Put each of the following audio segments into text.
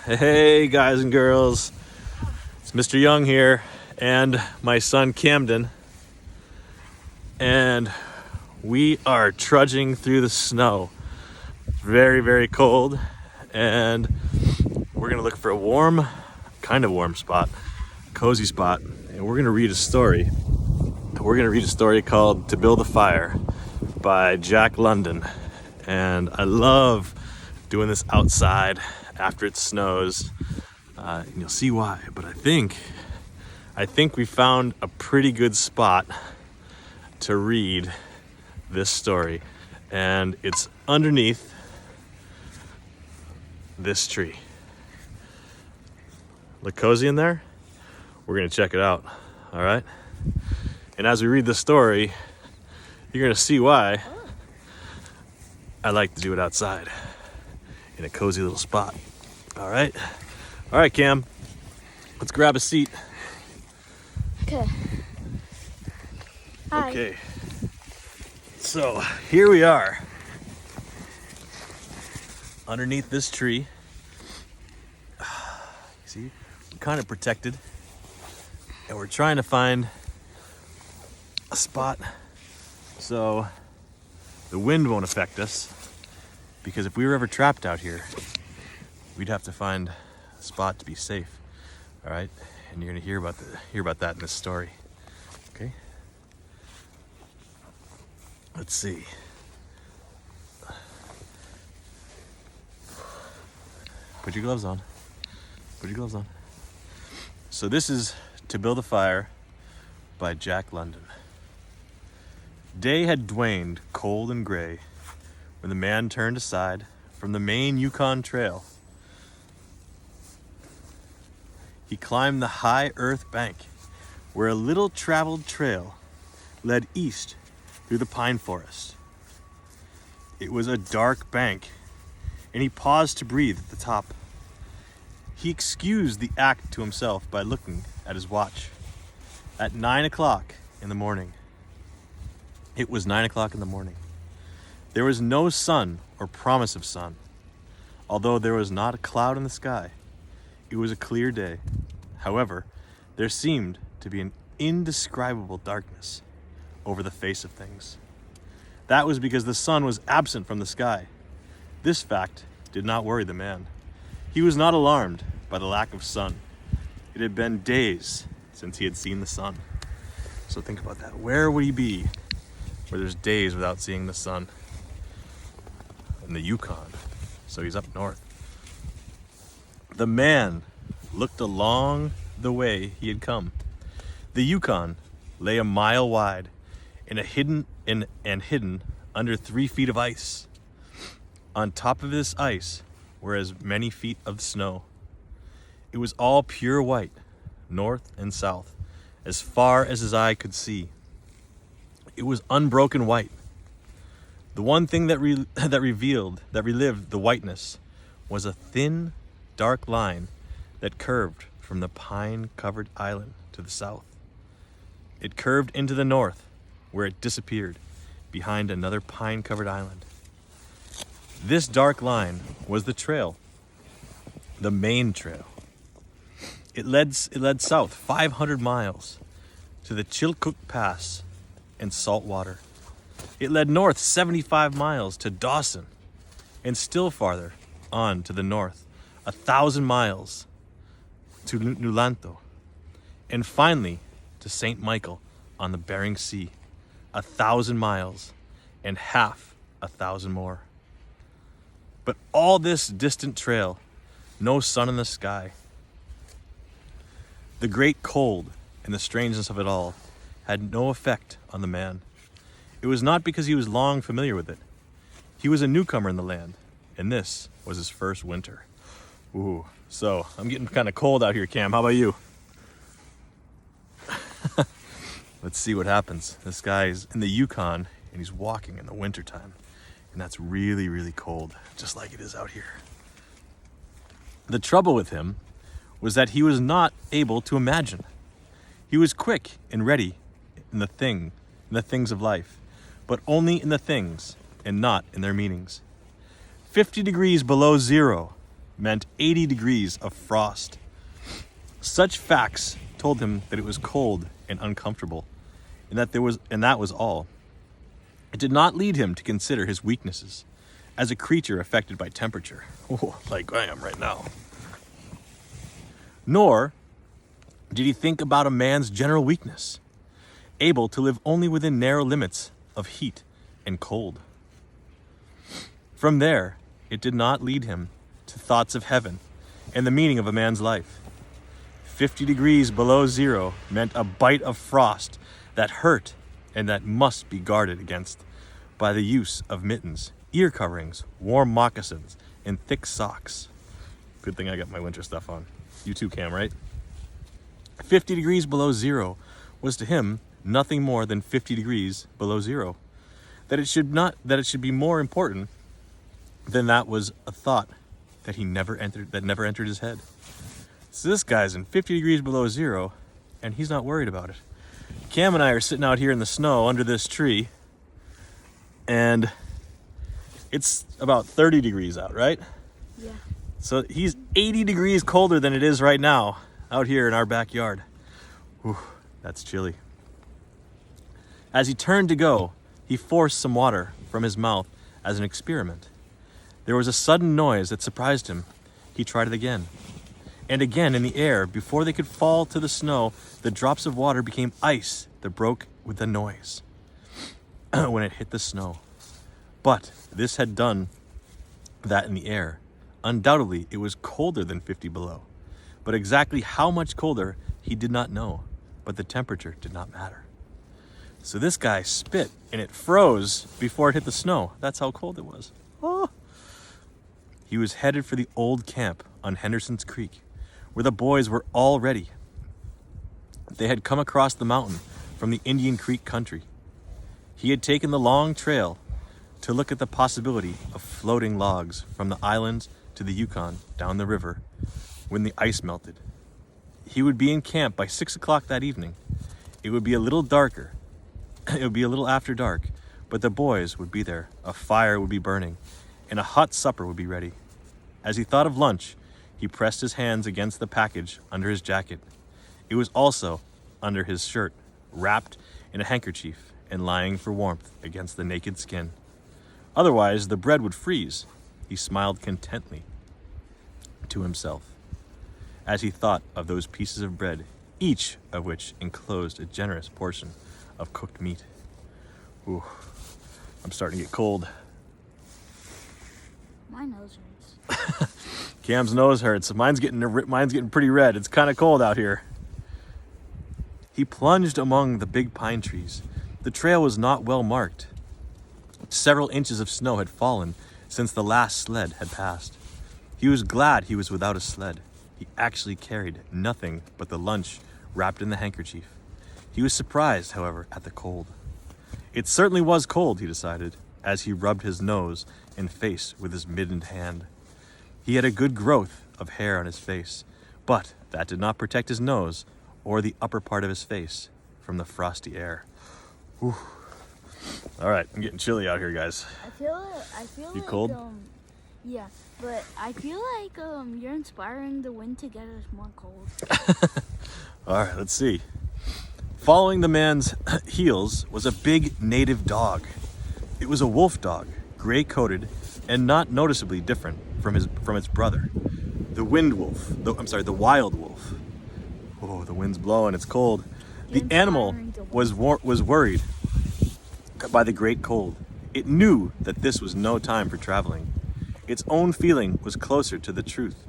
Hey guys and girls, it's Mr. Young here and my son Camden, and we are trudging through the snow. Very, very cold, and we're gonna look for a warm, kind of warm spot, cozy spot, and we're gonna read a story. We're gonna read a story called To Build a Fire by Jack London, and I love doing this outside after it snows, and you'll see why. But I think we found a pretty good spot to read this story, and it's underneath this tree. Look cozy in there? We're gonna check it out, all right? And as we read the story, you're gonna see why I like to do it outside in a cozy little spot. All right, Cam, let's grab a seat. Okay. Hi. Okay, so here we are underneath this tree. See, we're kind of protected, and we're trying to find a spot so the wind won't affect us, because if we were ever trapped out here, we'd have to find a spot to be safe. All right, and you're gonna hear about that in this story. Okay, let's see. Put your gloves on. Put your gloves on. So this is To Build a Fire by Jack London. Day had waned cold and gray when the man turned aside from the main Yukon Trail. He climbed the high earth bank where a little traveled trail led east through the pine forest. It was a dark bank, and he paused to breathe at the top. He excused the act to himself by looking at his watch. At 9 o'clock in the morning. It was 9 o'clock in the morning. There was no sun or promise of sun, although there was not a cloud in the sky. It was a clear day. However, there seemed to be an indescribable darkness over the face of things. That was because the sun was absent from the sky. This fact did not worry the man. He was not alarmed by the lack of sun. It had been days since he had seen the sun. So think about that. Where would he be where there's days without seeing the sun? In the Yukon. So he's up north. The man looked along the way he had come. The Yukon lay a mile wide and hidden under 3 feet of ice. On top of this ice were as many feet of snow. It was all pure white, north and south, as far as his eye could see. It was unbroken white. The one thing that relived the whiteness was a thin, dark line that curved from the pine-covered island to the south. It curved into the north, where it disappeared behind another pine-covered island. This dark line was the trail, the main trail. It led south 500 miles to the Chilkoot Pass and salt water. It led north 75 miles to Dawson, and still farther on to the north, 1,000 miles to Nulanto, and finally to St. Michael on the Bering Sea, 1,000 miles and half 1,000 more. But all this distant trail, no sun in the sky. The great cold and the strangeness of it all had no effect on the man. It was not because he was long familiar with it. He was a newcomer in the land, and this was his first winter. Ooh, so I'm getting kind of cold out here, Cam. How about you? Let's see what happens. This guy's in the Yukon, and he's walking in the wintertime, and that's really, really cold, just like it is out here. The trouble with him was that he was not able to imagine. He was quick and ready in the things of life, but only in the things and not in their meanings. 50 degrees below zero meant 80 degrees of frost. Such facts told him that it was cold and uncomfortable, and that was all. It did not lead him to consider his weaknesses as a creature affected by temperature, like I am right now. Nor did he think about a man's general weakness, able to live only within narrow limits of heat and cold. From there, it did not lead him to thoughts of heaven and the meaning of a man's life. 50 degrees below zero meant a bite of frost that hurt and that must be guarded against by the use of mittens, ear coverings, warm moccasins, and thick socks. Good thing I got my winter stuff on. You too, Cam, right? 50 degrees below zero was to him nothing more than 50 degrees below zero. That it should be more important than that was a thought that never entered his head. So this guy's in 50 degrees below zero, and he's not worried about it. Cam and I are sitting out here in the snow under this tree, and it's about 30 degrees out, right? Yeah. So he's 80 degrees colder than it is right now out here in our backyard. Whew, that's chilly. As he turned to go, he forced some water from his mouth as an experiment. There was a sudden noise that surprised him. He tried it again. And again in the air, before they could fall to the snow, the drops of water became ice that broke with the noise when it hit the snow. But this had done that in the air. Undoubtedly, it was colder than 50 below. But exactly how much colder, he did not know. But the temperature did not matter. So this guy spit, and it froze before it hit the snow. That's how cold it was. Oh. He was headed for the old camp on Henderson's Creek, where the boys were all ready. They had come across the mountain from the Indian Creek country. He had taken the long trail to look at the possibility of floating logs from the islands to the Yukon down the river when the ice melted. He would be in camp by 6 o'clock that evening. It would be a little darker. It would be a little after dark, but the boys would be there. A fire would be burning, and a hot supper would be ready. As he thought of lunch, he pressed his hands against the package under his jacket. It was also under his shirt, wrapped in a handkerchief and lying for warmth against the naked skin. Otherwise, the bread would freeze. He smiled contentedly to himself as he thought of those pieces of bread, each of which enclosed a generous portion of cooked meat. Ooh, I'm starting to get cold. My nose hurts. Cam's nose hurts. Mine's getting pretty red. It's kind of cold out here. He plunged among the big pine trees. The trail was not well marked. Several inches of snow had fallen since the last sled had passed. He was glad he was without a sled. He actually carried nothing but the lunch wrapped in the handkerchief. He was surprised, however, at the cold. It certainly was cold, he decided, as he rubbed his nose and face with his mittened hand. He had a good growth of hair on his face, but that did not protect his nose or the upper part of his face from the frosty air. Whew. All right, I'm getting chilly out here, guys. I feel You like, cold? Yeah, but I feel like you're inspiring the wind to get us more cold. All right, let's see. Following the man's heels was a big native dog. It was a wolf dog, gray-coated and not noticeably different from its brother, the the wild wolf. Oh, the wind's blowing, it's cold. The animal was worried by the great cold. It knew that this was no time for traveling. Its own feeling was closer to the truth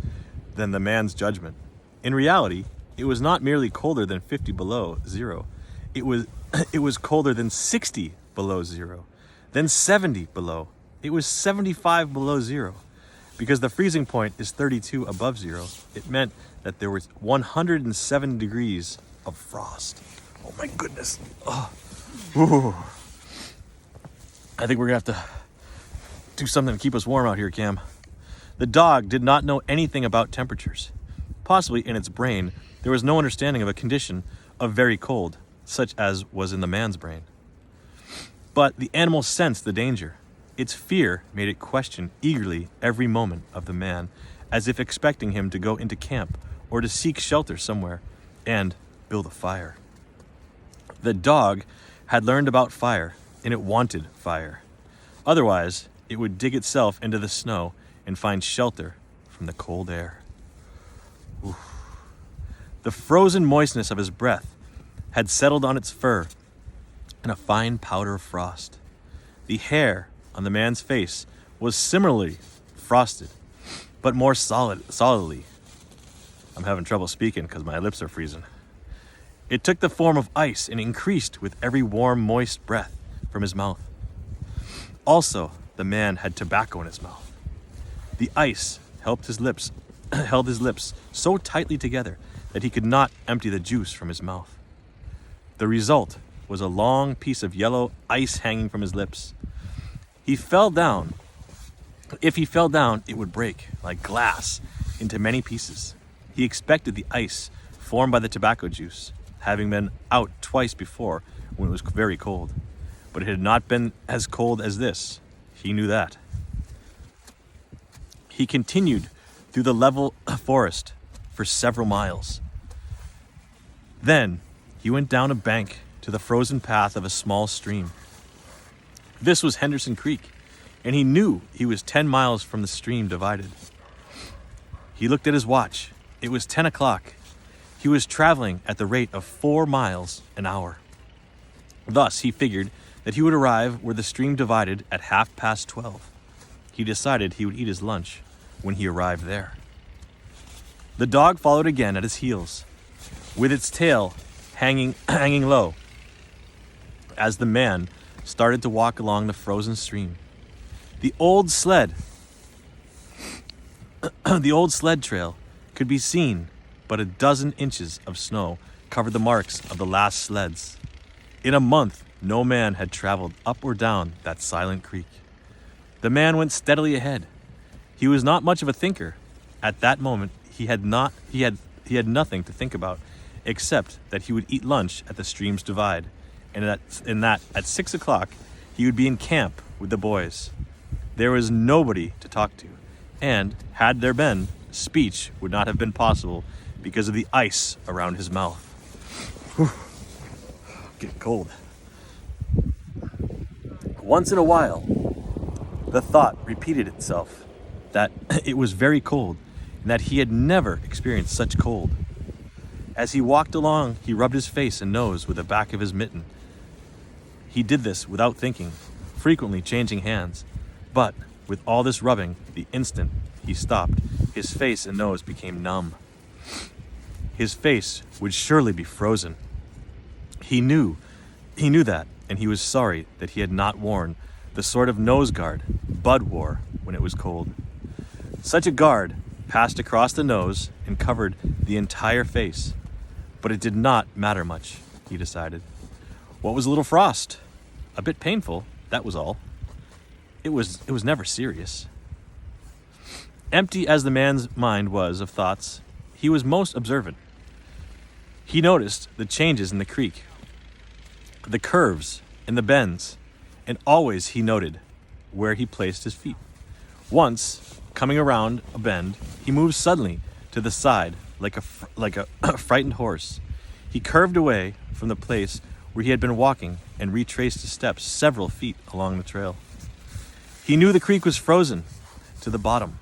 than the man's judgment. In reality, it was not merely colder than 50 below zero. It was colder than 60 below zero, then 70 below. It was 75 below zero. Because the freezing point is 32 above zero, it meant that there was 107 degrees of frost. Oh my goodness. Oh. Ooh. I think we're gonna have to do something to keep us warm out here, Cam. The dog did not know anything about temperatures. Possibly in its brain, there was no understanding of a condition of very cold, such as was in the man's brain. But the animal sensed the danger. Its fear made it question eagerly every moment of the man as if expecting him to go into camp or to seek shelter somewhere and build a fire. The dog had learned about fire, and it wanted fire. Otherwise, it would dig itself into the snow and find shelter from the cold air. Oof. The frozen moistness of his breath had settled on its fur in a fine powder of frost. The hair on the man's face was similarly frosted, but more solidly. I'm having trouble speaking because my lips are freezing. It took the form of ice and increased with every warm, moist breath from his mouth. Also, the man had tobacco in his mouth. The ice held his lips so tightly together that he could not empty the juice from his mouth. The result was a long piece of yellow ice hanging from his lips. He fell down. If he fell down, it would break like glass into many pieces. He expected the ice formed by the tobacco juice, having been out twice before when it was very cold. But it had not been as cold as this. He knew that. He continued through the level forest for several miles. Then he went down a bank to the frozen path of a small stream. This was Henderson Creek, and he knew he was 10 miles from the stream divided. He looked at his watch. It was 10 o'clock. He was traveling at the rate of 4 miles an hour. Thus, he figured that he would arrive where the stream divided at 12:30. He decided he would eat his lunch when he arrived there. The dog followed again at his heels, with its tail hanging low, as the man started to walk along the frozen stream. The old sled trail could be seen, but a dozen inches of snow covered the marks of the last sleds. In a month, no man had traveled up or down that silent creek. The man went steadily ahead. He was not much of a thinker. At that moment, he had nothing to think about, except that he would eat lunch at the stream's divide, and that at 6 o'clock he would be in camp with the boys. There was nobody to talk to, and had there been, speech would not have been possible because of the ice around his mouth. Whew. Getting cold. Once in a while, the thought repeated itself that it was very cold and that he had never experienced such cold. As he walked along, he rubbed his face and nose with the back of his mitten. He did this without thinking, frequently changing hands. But with all this rubbing, the instant he stopped, his face and nose became numb. His face would surely be frozen. He knew that, and he was sorry that he had not worn the sort of nose guard Bud wore when it was cold. Such a guard passed across the nose and covered the entire face, but it did not matter much, he decided. What was a little frost? A bit painful, that was all. It was never serious. Empty as the man's mind was of thoughts, he was most observant. He noticed the changes in the creek, the curves and the bends, and always he noted where he placed his feet. Once, coming around a bend, he moved suddenly to the side like a frightened horse. He curved away from the place where he had been walking and retraced his steps several feet along the trail. He knew the creek was frozen to the bottom.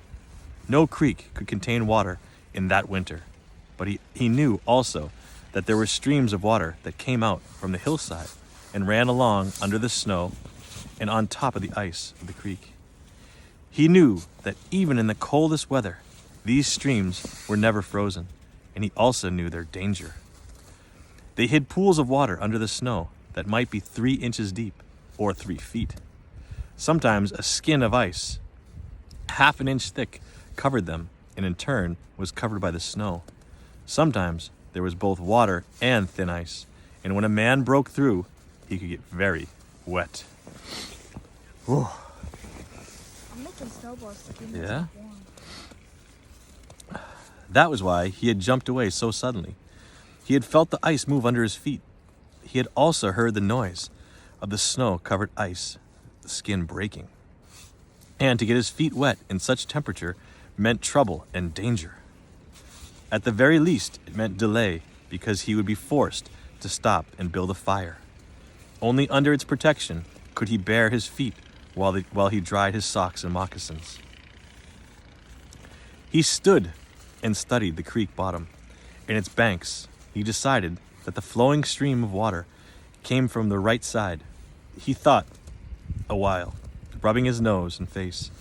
No creek could contain water in that winter, but he knew also that there were streams of water that came out from the hillside and ran along under the snow and on top of the ice of the creek. He knew that even in the coldest weather, these streams were never frozen, and he also knew their danger. They hid pools of water under the snow that might be 3 inches deep or 3 feet. Sometimes a skin of ice, half an inch thick, covered them and in turn was covered by the snow. Sometimes there was both water and thin ice, and when a man broke through, he could get very wet. Whew. I'm making snowballs to keep Yeah? myself warm. That was why he had jumped away so suddenly. He had felt the ice move under his feet. He had also heard the noise of the snow-covered ice, the skin breaking. And to get his feet wet in such temperature meant trouble and danger. At the very least, it meant delay because he would be forced to stop and build a fire. Only under its protection could he bare his feet while he dried his socks and moccasins. He stood and studied the creek bottom. In its banks, he decided that the flowing stream of water came from the right side. He thought a while, rubbing his nose and face.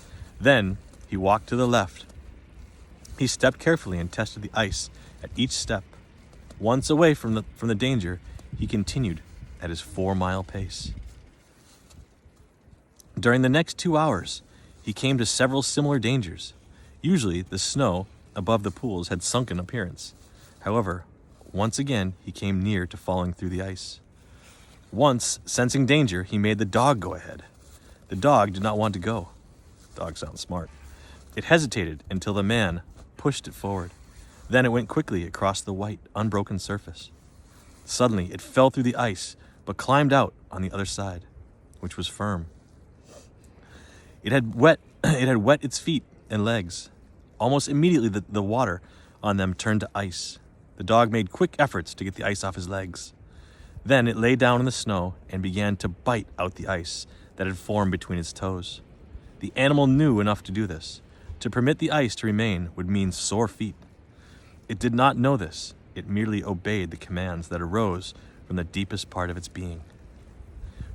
Then he walked to the left. He stepped carefully and tested the ice at each step. Once away from the danger, he continued at his 4-mile pace. During the next 2 hours, he came to several similar dangers. Usually, the snow above the pools had sunken appearance. However, once again, he came near to falling through the ice. Once, sensing danger, he made the dog go ahead. The dog did not want to go. Dog sounds smart. It hesitated until the man pushed it forward. Then it went quickly across the white, unbroken surface. Suddenly, it fell through the ice, but climbed out on the other side, which was firm. It had wet its feet and legs. Almost immediately, the water on them turned to ice. The dog made quick efforts to get the ice off his legs. Then it lay down in the snow and began to bite out the ice that had formed between its toes. The animal knew enough to do this. To permit the ice to remain would mean sore feet. It did not know this. It merely obeyed the commands that arose from the deepest part of its being.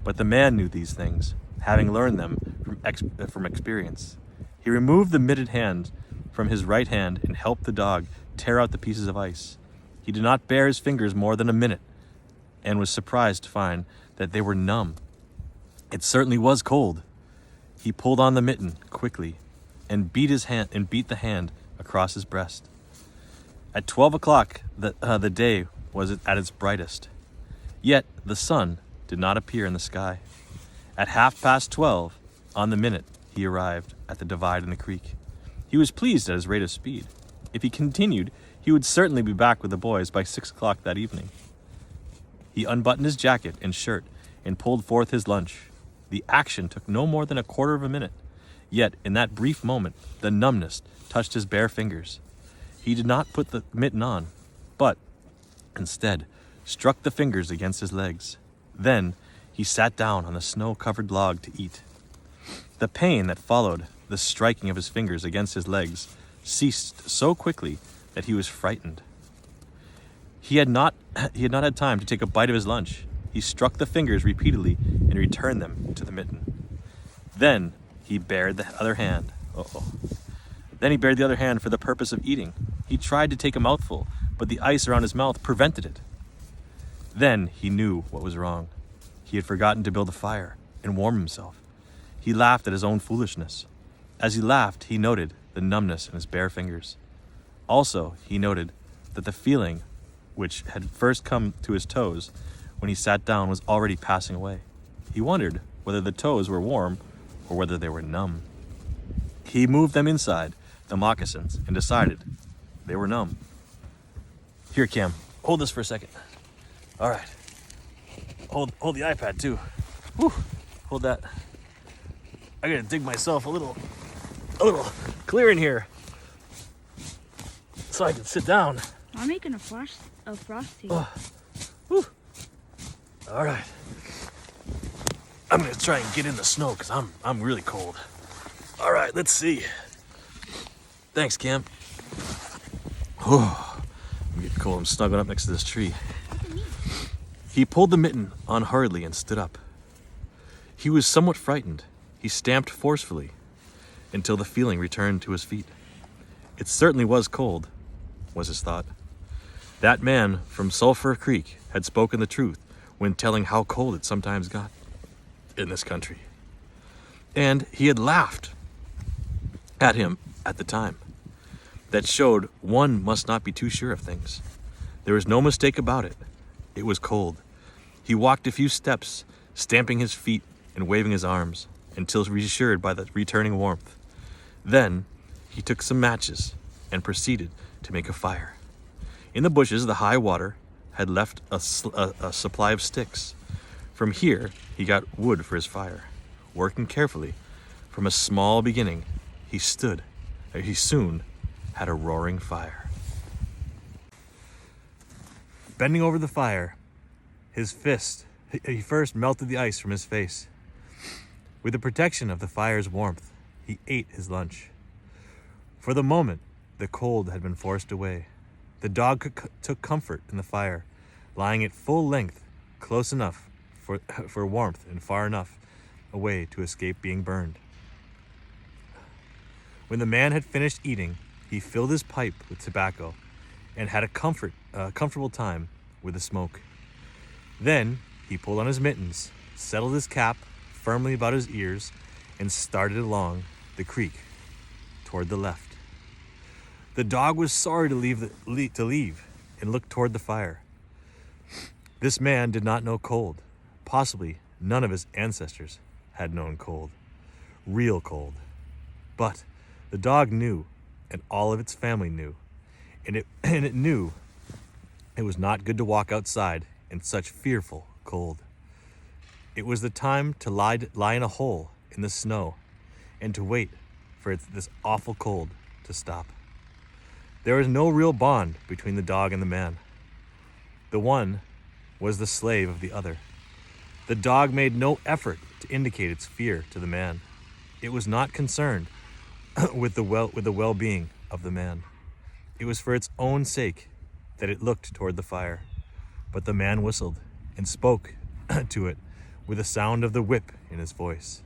But the man knew these things, having learned them from experience. He removed the mitted hand from his right hand and helped the dog tear out the pieces of ice. He did not bare his fingers more than a minute and was surprised to find that they were numb. It certainly was cold. He pulled on the mitten quickly and beat the hand across his breast. At 12 o'clock, the day was at its brightest. Yet the sun did not appear in the sky. At 12:30, on the minute, he arrived at the divide in the creek. He was pleased at his rate of speed. If he continued, he would certainly be back with the boys by 6 o'clock that evening. He unbuttoned his jacket and shirt and pulled forth his lunch. The action took no more than a quarter of a minute. Yet, in that brief moment, the numbness touched his bare fingers. He did not put the mitten on, but instead struck the fingers against his legs. Then he sat down on the snow-covered log to eat. The pain that followed the striking of his fingers against his legs ceased so quickly that he was frightened. He had not had time to take a bite of his lunch. He struck the fingers repeatedly and returned them to the mitten. Then he bared the other hand. Then he bared the other hand for the purpose of eating. He tried to take a mouthful, but the ice around his mouth prevented it. Then he knew what was wrong. He had forgotten to build a fire and warm himself. He laughed at his own foolishness. As he laughed, he noted the numbness in his bare fingers. Also, he noted that the feeling which had first come to his toes when he sat down was already passing away. He wondered whether the toes were warm or whether they were numb. He moved them inside the moccasins and decided they were numb. Here, Cam, hold this for a second. All right. Hold the iPad too. Whew. Hold that. I gotta dig myself a little clear in here so I can sit down. I'm making a frosty. Whew. All right. I'm gonna try and get in the snow because I'm really cold. All right, let's see. Thanks, Cam. I'm getting cold. I'm snuggling up next to this tree. He pulled the mitten on hurriedly and stood up. He was somewhat frightened. He stamped forcefully until the feeling returned to his feet. It certainly was cold, was his thought. That man from Sulphur Creek had spoken the truth when telling how cold it sometimes got in this country. And he had laughed at him at the time. That showed one must not be too sure of things. There was no mistake about it. It was cold. He walked a few steps, stamping his feet and waving his arms, until reassured by the returning warmth. Then he took some matches and proceeded to make a fire. In the bushes, the high water had left a supply of sticks. From here, he got wood for his fire. Working carefully, from a small beginning, he stood he soon had a roaring fire. Bending over the fire, his fist, he first melted the ice from his face. With the protection of the fire's warmth, he ate his lunch. For the moment, the cold had been forced away. The dog took comfort in the fire, lying at full length, close enough for warmth and far enough away to escape being burned. When the man had finished eating, he filled his pipe with tobacco and had a comfortable time with the smoke. Then he pulled on his mittens, settled his cap firmly about his ears, and started along the creek toward the left. The dog was sorry to leave and looked toward the fire. This man did not know cold. Possibly none of his ancestors had known cold, real cold. But the dog knew, and all of its family knew, and it knew it was not good to walk outside in such fearful cold. It was the time to lie in a hole in the snow and to wait for this awful cold to stop. There was no real bond between the dog and the man. The one was the slave of the other. The dog made no effort to indicate its fear to the man. It was not concerned with the well-being of the man. It was for its own sake that it looked toward the fire. But the man whistled and spoke to it with the sound of the whip in his voice.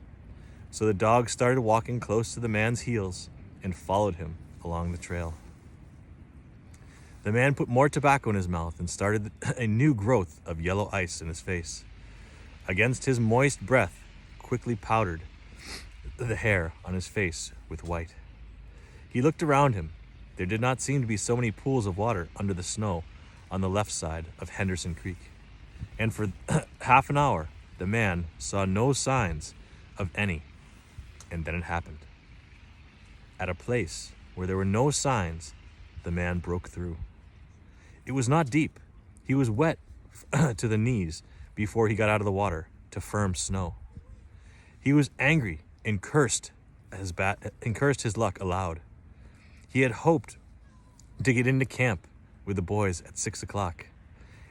So the dog started walking close to the man's heels and followed him along the trail. The man put more tobacco in his mouth and started a new growth of yellow ice in his face. Against his moist breath, quickly powdered the hair on his face with white. He looked around him. There did not seem to be so many pools of water under the snow on the left side of Henderson Creek. And for half an hour, the man saw no signs of any. And then it happened. At a place where there were no signs, the man broke through. It was not deep. He was wet to the knees before he got out of the water to firm snow. He was angry and cursed his luck aloud. He had hoped to get into camp with the boys at 6 o'clock,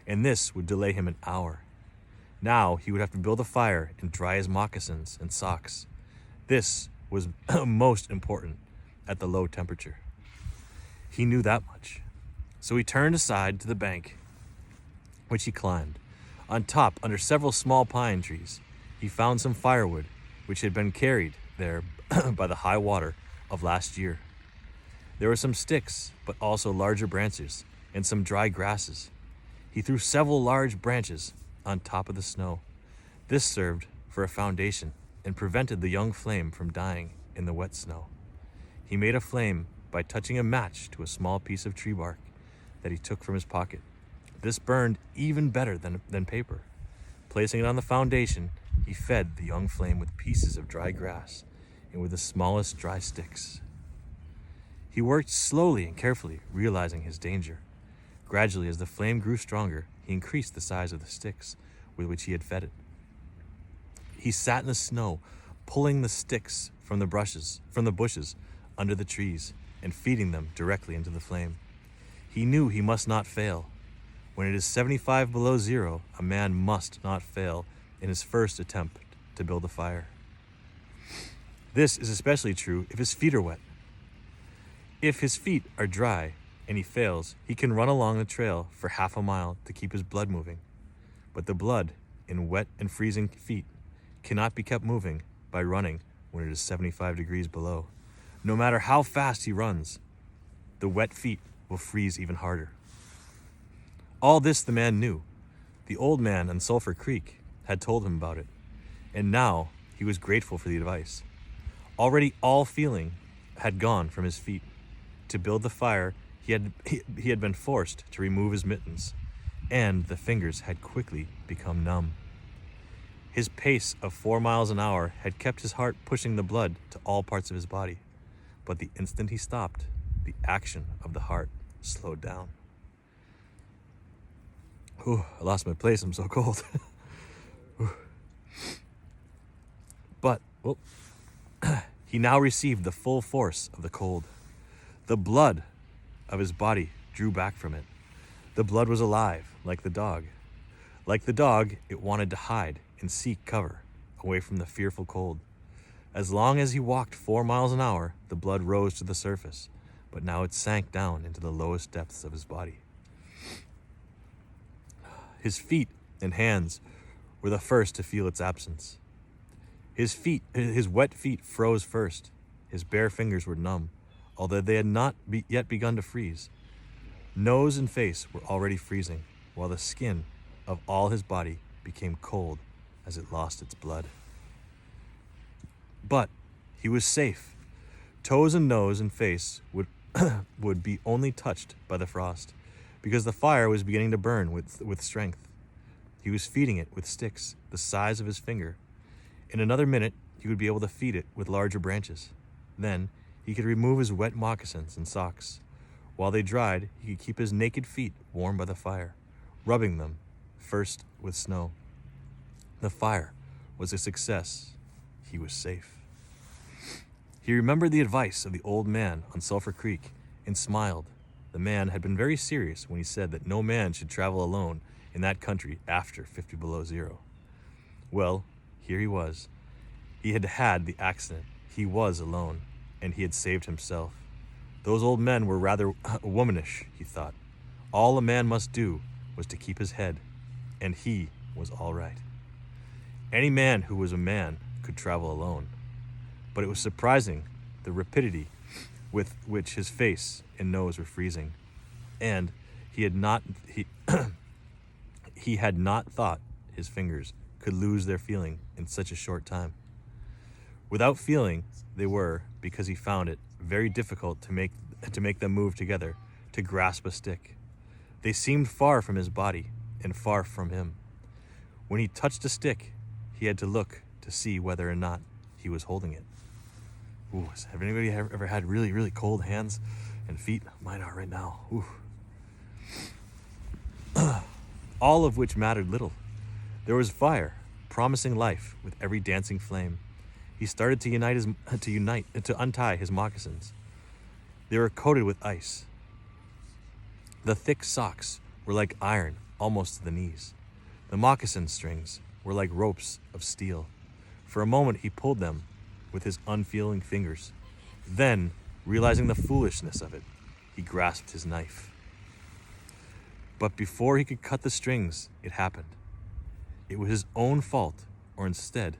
and this would delay him an hour. Now he would have to build a fire and dry his moccasins and socks. This was most important at the low temperature. He knew that much. So he turned aside to the bank, which he climbed. On top, under several small pine trees, he found some firewood, which had been carried there by the high water of last year. There were some sticks, but also larger branches and some dry grasses. He threw several large branches on top of the snow. This served for a foundation and prevented the young flame from dying in the wet snow. He made a flame by touching a match to a small piece of tree bark that he took from his pocket. This burned even better than paper. Placing it on the foundation, he fed the young flame with pieces of dry grass and with the smallest dry sticks. He worked slowly and carefully, realizing his danger. Gradually, as the flame grew stronger, he increased the size of the sticks with which he had fed it. He sat in the snow, pulling the sticks from the bushes under the trees and feeding them directly into the flame. He knew he must not fail. When it is 75 below zero, a man must not fail in his first attempt to build a fire. This is especially true if his feet are wet. If his feet are dry and he fails, he can run along the trail for half a mile to keep his blood moving. But the blood in wet and freezing feet cannot be kept moving by running when it is 75 degrees below. No matter how fast he runs, the wet feet will freeze even harder. All this the man knew. The old man on Sulphur Creek had told him about it, and now he was grateful for the advice. Already all feeling had gone from his feet. To build the fire, he had been forced to remove his mittens, and the fingers had quickly become numb. His pace of 4 miles an hour had kept his heart pushing the blood to all parts of his body, but the instant he stopped, the action of the heart slowed down. Ooh, I lost my place, I'm so cold. But he now received the full force of the cold. The blood of his body drew back from it. The blood was alive, like the dog. Like the dog, it wanted to hide and seek cover, away from the fearful cold. As long as he walked 4 miles an hour, the blood rose to the surface, but now it sank down into the lowest depths of his body. His feet and hands were the first to feel its absence. His wet feet froze first. His bare fingers were numb, although they had not yet begun to freeze. Nose and face were already freezing, while the skin of all his body became cold as it lost its blood. But he was safe. Toes and nose and face would be only touched by the frost, because the fire was beginning to burn with strength. He was feeding it with sticks the size of his finger. In another minute, he would be able to feed it with larger branches. Then he could remove his wet moccasins and socks. While they dried, he could keep his naked feet warm by the fire, rubbing them first with snow. The fire was a success. He was safe. He remembered the advice of the old man on Sulphur Creek and smiled. The man had been very serious when he said that no man should travel alone in that country after 50 below zero. Well, here he was. He had had the accident. He was alone, and he had saved himself. Those old men were rather womanish, he thought. All a man must do was to keep his head, and he was all right. Any man who was a man could travel alone, but it was surprising the rapidity with which his face and nose were freezing, and he had not thought his fingers could lose their feeling in such a short time. Without feeling, they were, because he found it very difficult to make them move together, to grasp a stick. They seemed far from his body and far from him. When he touched a stick, he had to look to see whether or not he was holding it. Ooh, have anybody ever had really, really cold hands and feet? Mine are right now. Ooh. All of which mattered little. There was fire, promising life with every dancing flame. He started to untie his moccasins. They were coated with ice. The thick socks were like iron, almost to the knees. The moccasin strings were like ropes of steel. For a moment he pulled them with his unfeeling fingers. Then, realizing the foolishness of it, he grasped his knife. But before he could cut the strings, it happened. It was his own fault, or instead,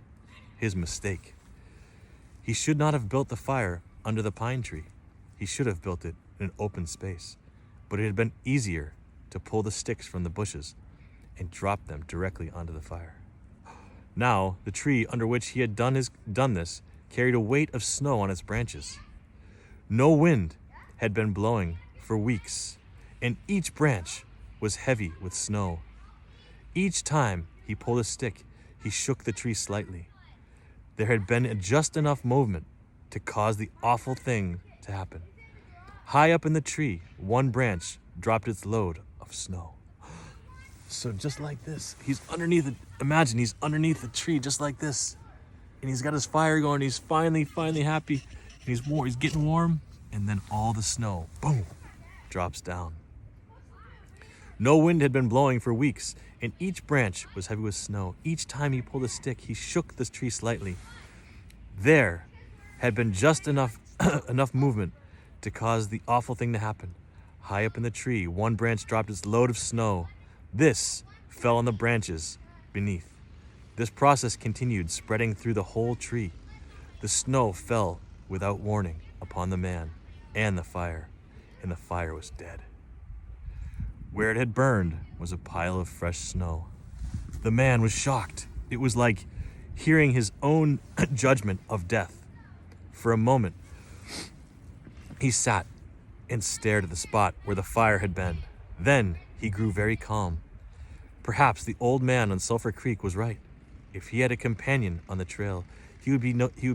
his mistake. He should not have built the fire under the pine tree. He should have built it in an open space. But it had been easier to pull the sticks from the bushes and drop them directly onto the fire. Now, the tree under which he had done this carried a weight of snow on its branches. No wind had been blowing for weeks, and each branch was heavy with snow. Each time he pulled a stick, he shook the tree slightly. There had been just enough movement to cause the awful thing to happen. High up in the tree, one branch dropped its load of snow. So just like this, imagine he's underneath the tree just like this. And he's got his fire going, he's finally happy. And he's getting warm, and then all the snow, boom, drops down. No wind had been blowing for weeks, and each branch was heavy with snow. Each time he pulled a stick, he shook the tree slightly. There had been just enough movement to cause the awful thing to happen. High up in the tree, one branch dropped its load of snow. This fell on the branches beneath. This process continued, spreading through the whole tree. The snow fell without warning upon the man and the fire was dead. Where it had burned was a pile of fresh snow. The man was shocked. It was like hearing his own judgment of death. For a moment, he sat and stared at the spot where the fire had been. Then he grew very calm. Perhaps the old man on Sulphur Creek was right. If he had a companion on the trail, he would be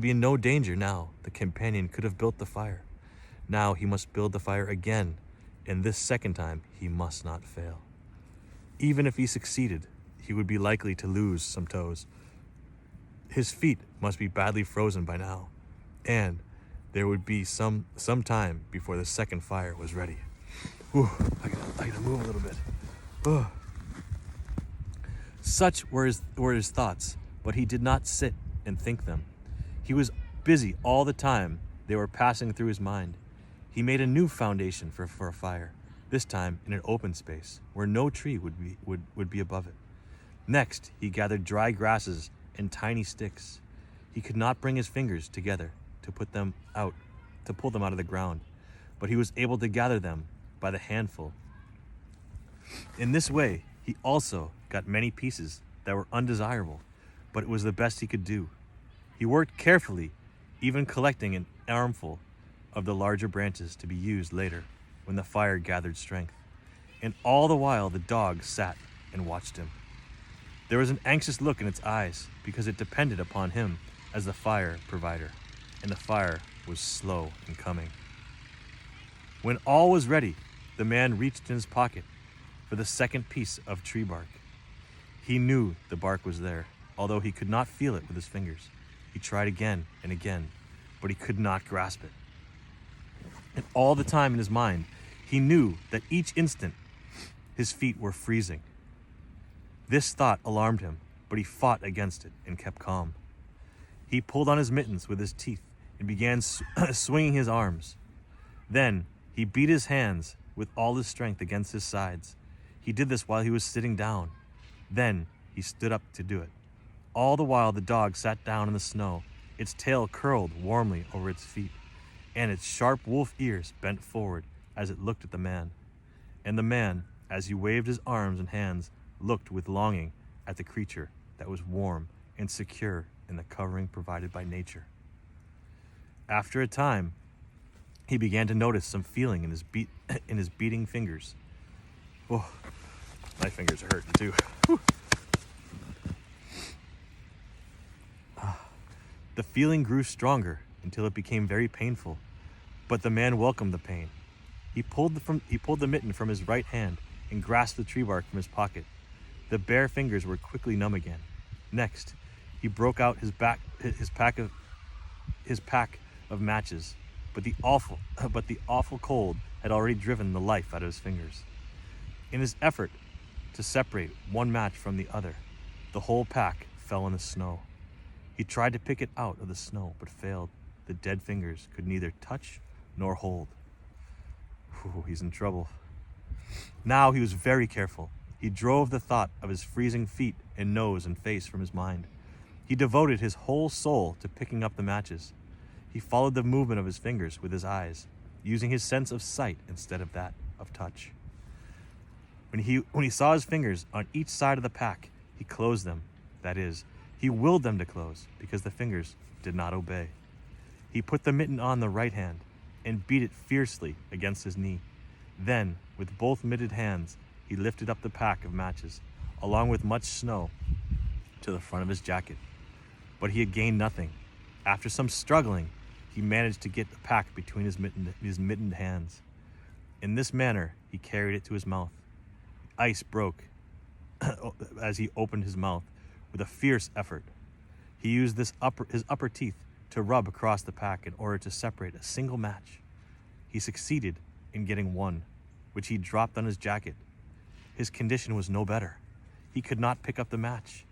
in no danger now. The companion could have built the fire. Now he must build the fire again, and this second time he must not fail. Even if he succeeded, he would be likely to lose some toes. His feet must be badly frozen by now, and there would be some time before the second fire was ready. Whew, I gotta move a little bit. Oh. Such were his thoughts, but he did not sit and think them. He was busy all the time they were passing through his mind. He made a new foundation for a fire, this time in an open space where no tree would be above it. Next, he gathered dry grasses and tiny sticks. He could not bring his fingers together to pull them out of the ground, but he was able to gather them by the handful. In this way, he also got many pieces that were undesirable, but it was the best he could do. He worked carefully, even collecting an armful of the larger branches to be used later when the fire gathered strength. And all the while the dog sat and watched him. There was an anxious look in its eyes because it depended upon him as the fire provider, and the fire was slow in coming. When all was ready, the man reached in his pocket for the second piece of tree bark. He knew the bark was there, although he could not feel it with his fingers. He tried again and again, but he could not grasp it. And all the time in his mind, he knew that each instant his feet were freezing. This thought alarmed him, but he fought against it and kept calm. He pulled on his mittens with his teeth and began swinging his arms. Then he beat his hands with all his strength against his sides. He did this while he was sitting down. Then he stood up to do it. All the while the dog sat down in the snow, its tail curled warmly over its feet, and its sharp wolf ears bent forward as it looked at the man. And the man, as he waved his arms and hands, looked with longing at the creature that was warm and secure in the covering provided by nature. After a time, he began to notice some feeling in his beating fingers. Oh, my fingers are hurting too. Whew. The feeling grew stronger until it became very painful, but the man welcomed the pain. He pulled the mitten from his right hand and grasped the tree bark from his pocket. The bare fingers were quickly numb again. Next, he broke out his pack of matches, but the awful cold had already driven the life out of his fingers. In his effort to separate one match from the other, the whole pack fell in the snow. He tried to pick it out of the snow, but failed. The dead fingers could neither touch nor hold. Whew, he's in trouble. Now he was very careful. He drove the thought of his freezing feet and nose and face from his mind. He devoted his whole soul to picking up the matches. He followed the movement of his fingers with his eyes, using his sense of sight instead of that of touch. When he saw his fingers on each side of the pack, he closed them. That is, he willed them to close because the fingers did not obey. He put the mitten on the right hand and beat it fiercely against his knee. Then, with both mitted hands, he lifted up the pack of matches, along with much snow, to the front of his jacket. But he had gained nothing. After some struggling, he managed to get the pack between his mittened hands. In this manner, he carried it to his mouth. Ice broke as he opened his mouth with a fierce effort. He used his upper teeth to rub across the pack in order to separate a single match. He succeeded in getting one, which he dropped on his jacket. His condition was no better. He could not pick up the match.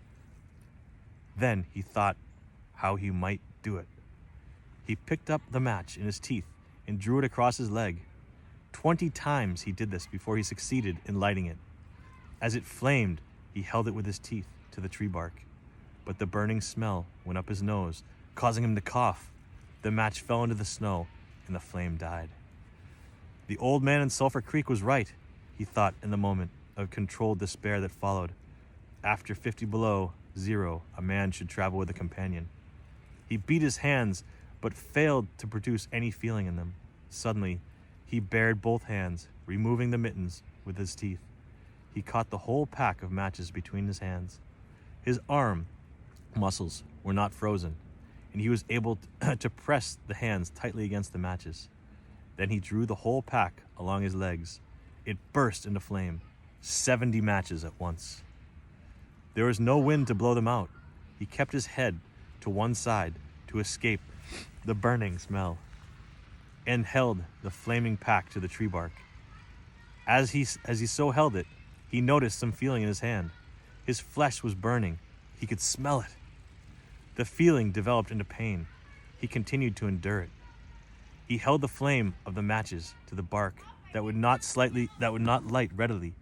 Then he thought how he might do it. He picked up the match in his teeth and drew it across his leg. 20 times he did this before he succeeded in lighting it. As it flamed, he held it with his teeth to the tree bark, but the burning smell went up his nose, causing him to cough. The match fell into the snow, and the flame died. The old man in Sulphur Creek was right, he thought in the moment of controlled despair that followed. After 50 below zero, a man should travel with a companion. He beat his hands, but failed to produce any feeling in them. Suddenly, he bared both hands, removing the mittens with his teeth. He caught the whole pack of matches between his hands. His arm muscles were not frozen, and he was able to press the hands tightly against the matches. Then he drew the whole pack along his legs. It burst into flame, 70 matches at once. There was no wind to blow them out. He kept his head to one side to escape the burning smell. and held the flaming pack to the tree bark. As he so held it, he noticed some feeling in his hand. His flesh was burning. He could smell it. The feeling developed into pain. He continued to endure it. He held the flame of the matches to the bark that would not light readily,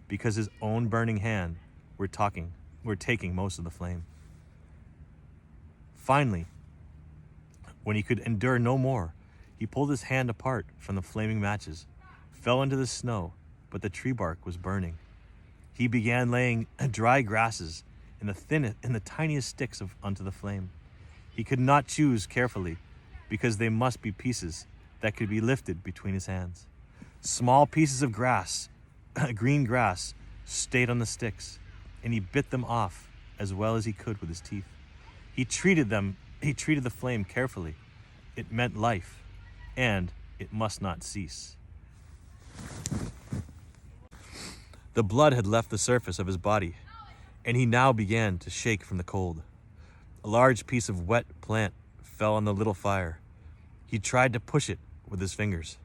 because his own burning hand were taking most of the flame. Finally, when he could endure no more, he pulled his hand apart from the flaming matches, fell into the snow, but the tree bark was burning. He began laying dry grasses in the tiniest sticks onto the flame. He could not choose carefully, because they must be pieces that could be lifted between his hands. Small pieces of grass, green grass, stayed on the sticks, and he bit them off as well as he could with his teeth. He treated the flame carefully. It meant life, and it must not cease. The blood had left the surface of his body, and he now began to shake from the cold. A large piece of wet plant fell on the little fire. He tried to push it with his fingers.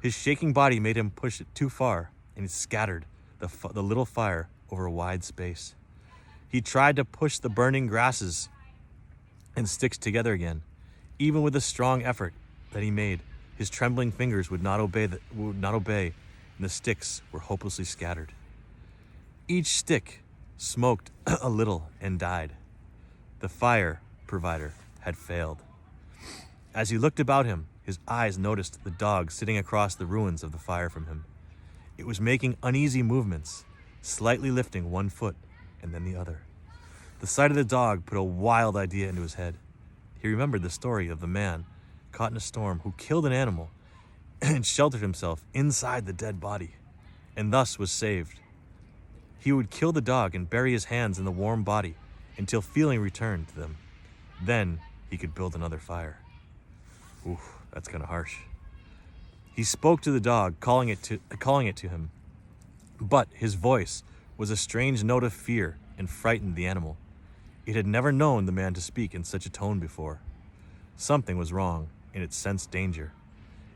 His shaking body made him push it too far, and it scattered the little fire over a wide space. He tried to push the burning grasses and sticks together again. Even with the strong effort that he made, his trembling fingers would not obey, and the sticks were hopelessly scattered. Each stick smoked a little and died. The fire provider had failed. As he looked about him, his eyes noticed the dog sitting across the ruins of the fire from him. It was making uneasy movements, slightly lifting one foot and then the other. The sight of the dog put a wild idea into his head. He remembered the story of the man caught in a storm who killed an animal and sheltered himself inside the dead body, and thus was saved. He would kill the dog and bury his hands in the warm body until feeling returned to them. Then he could build another fire. Oof, that's kind of harsh. He spoke to the dog, calling it to him, but his voice was a strange note of fear and frightened the animal. It had never known the man to speak in such a tone before. Something was wrong, and it sensed danger.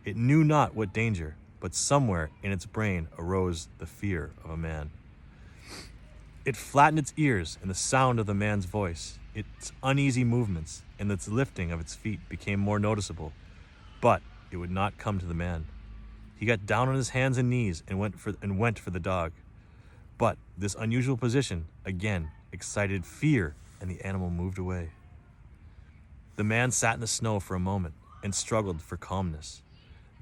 It knew not what danger, but somewhere in its brain arose the fear of a man. It flattened its ears, and the sound of the man's voice, its uneasy movements, and its lifting of its feet became more noticeable, but it would not come to the man. He got down on his hands and knees and went for the dog. But this unusual position again excited fear, and the animal moved away. The man sat in the snow for a moment and struggled for calmness.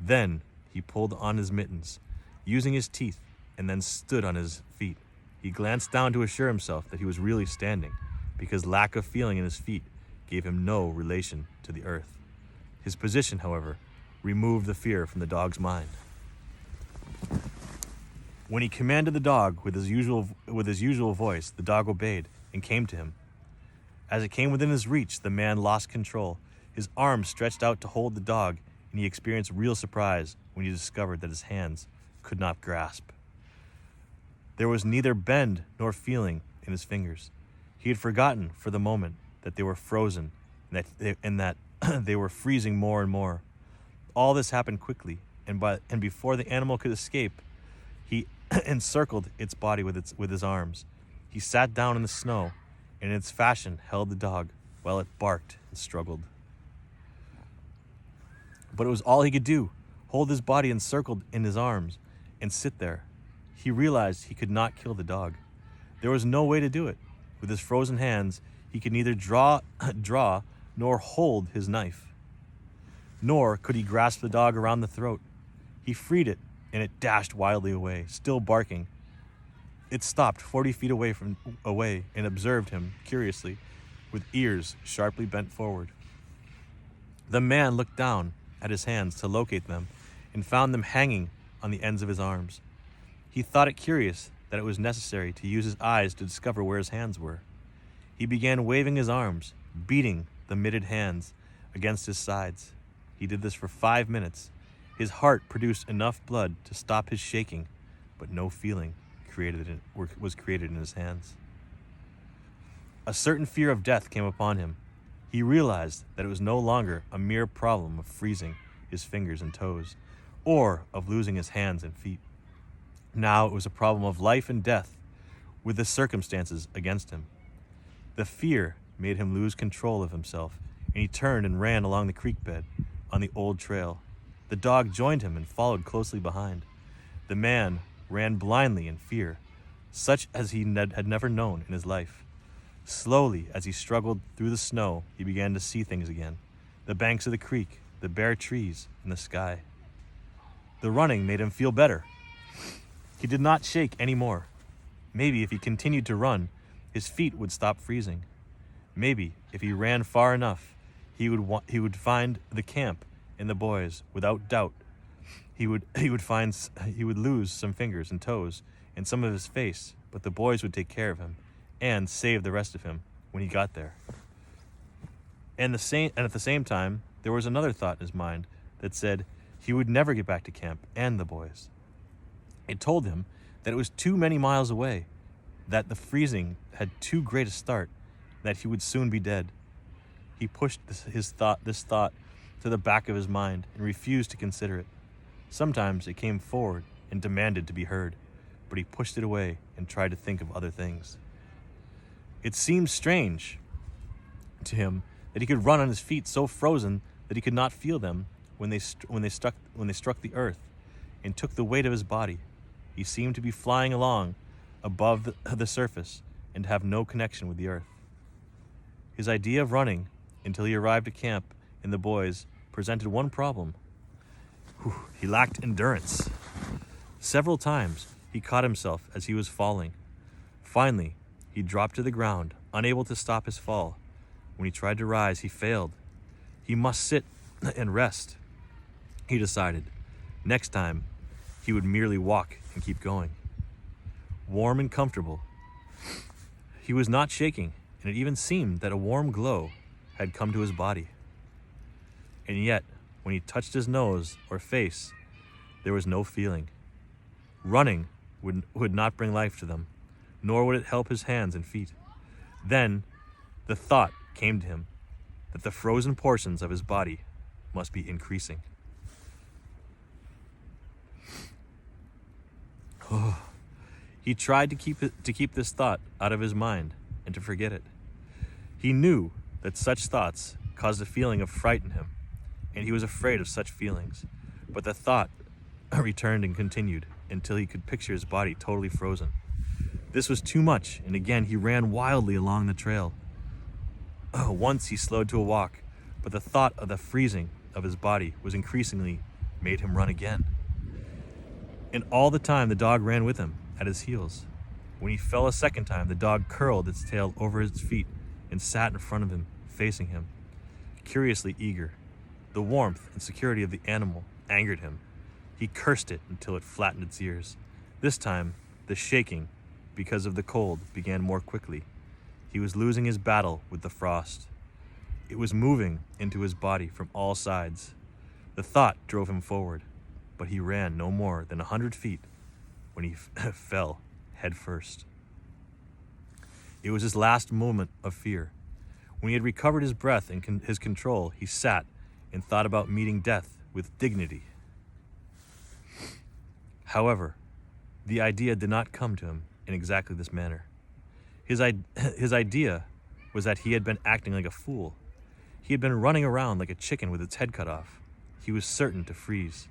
Then he pulled on his mittens, using his teeth, and then stood on his feet. He glanced down to assure himself that he was really standing, because lack of feeling in his feet gave him no relation to the earth. His position, however, removed the fear from the dog's mind. When he commanded the dog with his usual voice, the dog obeyed and came to him. As it came within his reach, the man lost control. His arms stretched out to hold the dog, and he experienced real surprise when he discovered that his hands could not grasp. There was neither bend nor feeling in his fingers. He had forgotten for the moment that they were frozen and that they were freezing more and more. All this happened quickly, and before the animal could escape, he encircled its body with his arms. He sat down in the snow, and in its fashion held the dog while it barked and struggled. But it was all he could do, hold his body encircled in his arms and sit there. He realized he could not kill the dog. There was no way to do it. With his frozen hands, he could neither draw nor hold his knife. Nor could he grasp the dog around the throat. He freed it, and it dashed wildly away, still barking. It stopped 40 feet away and observed him curiously, with ears sharply bent forward. The man looked down at his hands to locate them and found them hanging on the ends of his arms. He thought it curious that it was necessary to use his eyes to discover where his hands were. He began waving his arms, beating the mitted hands against his sides. He did this for 5 minutes. His heart produced enough blood to stop his shaking, but no feeling was created in his hands. A certain fear of death came upon him. He realized that it was no longer a mere problem of freezing. his fingers and toes, or of losing his hands and feet. Now it was a problem of life and death, with the circumstances against him. The fear made him lose control of himself, and he turned and ran along the creek bed on the old trail. The dog joined him and followed closely behind. The man ran blindly in fear, such as he had never known in his life. Slowly, as he struggled through the snow, he began to see things again: the banks of the creek, the bare trees, and the sky. The running made him feel better. He did not shake any more. Maybe if he continued to run, his feet would stop freezing. Maybe if he ran far enough, he would find the camp and the boys. Without doubt, he would lose some fingers and toes and some of his face, but the boys would take care of him and save the rest of him when he got there. And at the same time, there was another thought in his mind that said he would never get back to camp and the boys. It told him that it was too many miles away, that the freezing had too great a start, that he would soon be dead. He pushed this thought to the back of his mind and refused to consider it. Sometimes it came forward and demanded to be heard, but he pushed it away and tried to think of other things. It seemed strange to him that he could run on his feet so frozen that he could not feel them when they struck the earth and took the weight of his body. He seemed to be flying along above the surface and have no connection with the earth. His idea of running until he arrived at camp and the boys presented one problem. He lacked endurance. Several times he caught himself as he was falling. Finally, he dropped to the ground, unable to stop his fall. When he tried to rise, he failed. He must sit and rest, he decided. Next time, he would merely walk and keep going. Warm and comfortable. He was not shaking, and it even seemed that a warm glow had come to his body. And yet, when he touched his nose or face, there was no feeling. Running would not bring life to them, nor would it help his hands and feet. Then, the thought came to him that the frozen portions of his body must be increasing. He tried to keep this thought out of his mind and to forget it. He knew that such thoughts caused a feeling of fright in him, and he was afraid of such feelings. But the thought returned and continued until he could picture his body totally frozen. This was too much, and again he ran wildly along the trail. Once he slowed to a walk, but the thought of the freezing of his body was increasingly made him run again. And all the time the dog ran with him at his heels. When he fell a second time, the dog curled its tail over his feet and sat in front of him, facing him, curiously eager. The warmth and security of the animal angered him. He cursed it until it flattened its ears. This time, the shaking, because of the cold, began more quickly. He was losing his battle with the frost. It was moving into his body from all sides. The thought drove him forward, but he ran no more than 100 feet when he fell head first. It was his last moment of fear. When he had recovered his breath and his control, he sat and thought about meeting death with dignity. However, the idea did not come to him in exactly this manner. His idea was that he had been acting like a fool. He had been running around like a chicken with its head cut off. He was certain to freeze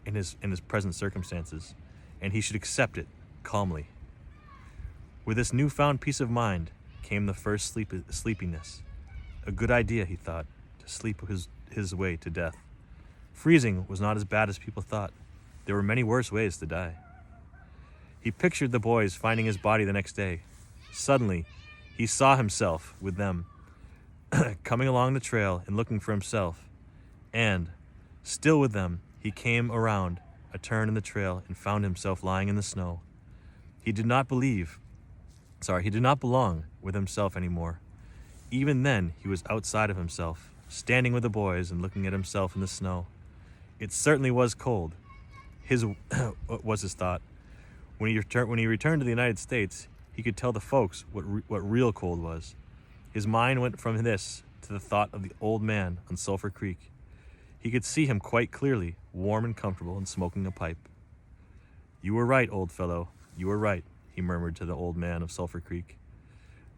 in his present circumstances, and he should accept it calmly. With this newfound peace of mind came the first sleepiness. A good idea, he thought, to sleep his way to death. Freezing was not as bad as people thought. There were many worse ways to die. He pictured the boys finding his body the next day. Suddenly, he saw himself with them, coming along the trail and looking for himself. And, still with them, he came around a turn in the trail and found himself lying in the snow. He did not belong with himself anymore. Even then, he was outside of himself, standing with the boys and looking at himself in the snow. It certainly was cold. Was his thought. When he returned to the United States, he could tell the folks what real cold was. His mind went from this to the thought of the old man on Sulphur Creek. He could see him quite clearly, warm and comfortable and smoking a pipe. "You were right, old fellow, you were right," he murmured to the old man of Sulphur Creek.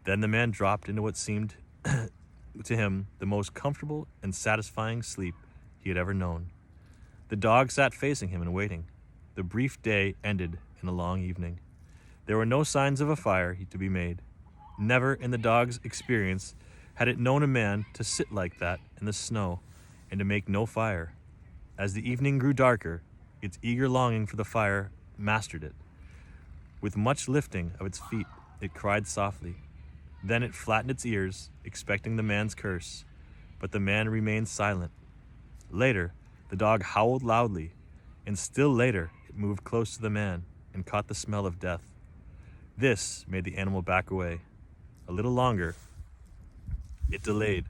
Then the man dropped into what seemed to him the most comfortable and satisfying sleep he had ever known. The dog sat facing him and waiting. The brief day ended in a long evening. There were no signs of a fire to be made. Never in the dog's experience had it known a man to sit like that in the snow and to make no fire. As the evening grew darker, its eager longing for the fire mastered it. With much lifting of its feet, it cried softly. Then it flattened its ears, expecting the man's curse, but the man remained silent. Later, the dog howled loudly, and still later it moved close to the man and caught the smell of death. This made the animal back away. A little longer, it delayed,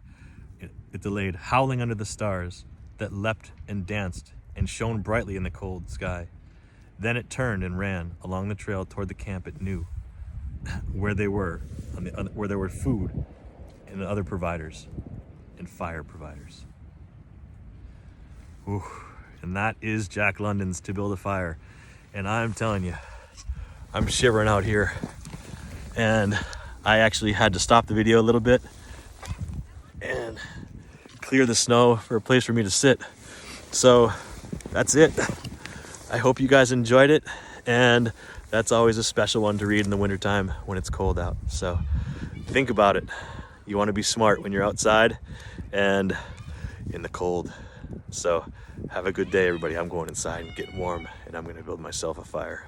howling under the stars that leapt and danced and shone brightly in the cold sky. Then it turned and ran along the trail toward the camp it knew, where there were food and other providers and fire providers. Ooh, and that is Jack London's To Build a Fire. And I'm telling you, I'm shivering out here. And I actually had to stop the video a little bit and clear the snow for a place for me to sit. So that's it. I hope you guys enjoyed it. And that's always a special one to read in the wintertime when it's cold out. So think about it. You want to be smart when you're outside and in the cold. So have a good day, everybody. I'm going inside and getting warm, and I'm going to build myself a fire.